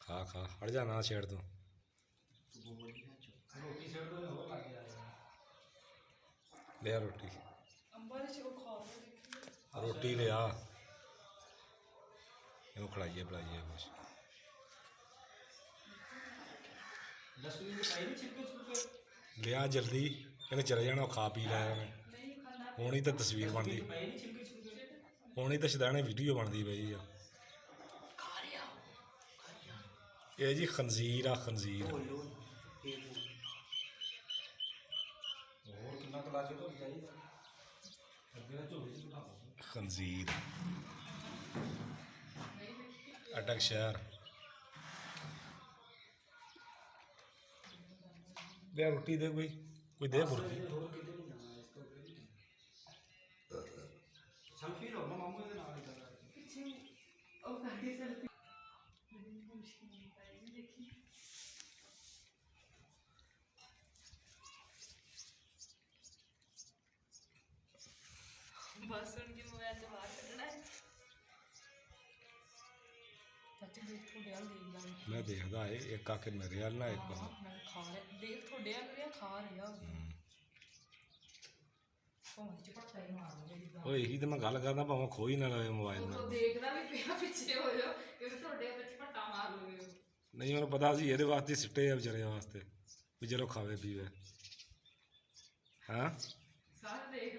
ਖਾ ਖਾ ਹਟ ਜਾ ਨਾ ਛੇੜ ਤੂੰ। ਰੋਟੀ ਛੱਡ ਦੋ ਹੋਰ ਲੱਗ ਜਾ ਲਿਆ ਰੋਟੀ। ਅੰਬਾਂ ਦੇ ਚੋ ਖਾ ਲਓ। ਰੋਟੀ ਲਿਆ ਇਹਨੂੰ ਖਿਲਾਈਏ ਪਿਲਾਈਏ ਕੁਛ। ਡਸਟਬਿਨ ਦੇ ਪਾਈ ਨਹੀਂ ਛਿਲਕੇ ਛੁਲਕੇ ਲਿਆ ਜਲਦੀ ਇਹਨੇ ਚਲੇ ਜਾਣਾ ਖਾ ਪੀ ਲਿਆ ਇਹਨੇ। ਨਹੀਂ ਖਾਣਾ ਹੁਣ ਹੀ ਤਾਂ ਤਸਵੀਰ ਬਣਦੀ, ਪਾਈ ਨਹੀਂ ਛਿਲਕੇ ਛੁਲਕੇ ਹੁਣ ਹੀ ਤਾਂ ਸ਼ਦਾਣੇ ਵੀਡੀਓ ਬਣਦੀ ਪਈ ਆ। ਖਾ ਰਿਹਾ ਇਹ ਜੀ ਖੰਜ਼ੀਰ ਆ ਖੰਜ਼ੀਰ। ਹੋਰ ਕਿੰਨਾ ਕਲਾ ਚ ਤੋਂ ਚਾਹੀਦਾ ਅੱਗੇ ਦਾ ਝੋਲੇ ਚ ਬਿਠਾ ਦੋ ਖੰਜ਼ੀਰ ਅਟਕ ਸ਼ਹਿਰ। ਲਿਆ ਰੋਟੀ ਦੇ ਕੋਈ ਦੇ ਬੁਰਕੀ। ਹੋਰ ਕਿਤੇ ਨਹੀਂ ਜਾਣਾ ਇਸ ਤੋਂ ਅੱਗੇ ਨਹੀਂ ਸੈਲਫੀ ਲਓ ਨਾ ਮਾਮੂ ਇਹਦੇ ਨਾਲ ਹੀ ਕਰਦਾ ਪਿੱਛੇ ਉਹ ਕਾਹਦੀ ਸੈਲਫੀ ਬੜੀ ਮੁਸ਼ਕਿਲ ਪਾਈ ਦੇਖੀ। ਬਸ ਹੁਣ ਕੀ ਮੋਬਾਈਲ ਤੋਂ ਬਾਹਰ ਕੱਢਣਾ ਹੈ। ਚਾਚੀ ਦੇਖ ਤੁਹਾਡੇ ਵੱਲ ਦੇਖਦਾ ਮੈਂ ਦੇਖਦਾ ਏ ਇੱਕ ਆ ਕੇ ਮੇਰੇ ਵੱਲ ਨਾ ਇੱਕ ਹਾਂ ਮੈਂ ਖਾ ਰਿਹਾ ਦੇਖ ਤੁਹਾਡੇ ਵੱਲ ਰਿਹਾ ਖਾ ਰਿਹਾ ਉਹ ਚ ਪੱਟਾ ਹੀ ਮਾਰ ਰਿਹਾ ਜਿੱਦਾਂ ਓਏ ਇਹੀ ਤਾਂ ਮੈਂ ਗੱਲ ਕਰਦਾ ਭਾਵੇਂ ਖੋਈ ਨਾ ਲਵੇ ਮੋਬਾਈਲ ਉਹ ਨਾਲ। ਦੇਖਦਾ ਵੀ ਪਿਆ ਪਿੱਛੇ ਹੋ ਜਾ ਕਿਉਂਕਿ ਤੁਹਾਡੇ ਵਿੱਚ ਪੱਟਾ ਮਾਰ ਲਵੇ ਉਹ। ਨਹੀਂ ਮੈਨੂੰ ਪਤਾ ਸੀ ਇਹਦੇ ਵਾਸਤੇ ਸਿੱਟੇ ਆ ਵਿਚਾਰੇ ਵਾਸਤੇ ਵੀ ਚਲੋ ਖਾਵੇ ਪੀਵੇ। ਹਾਂ ਸਾਰੇ ਦੇਖ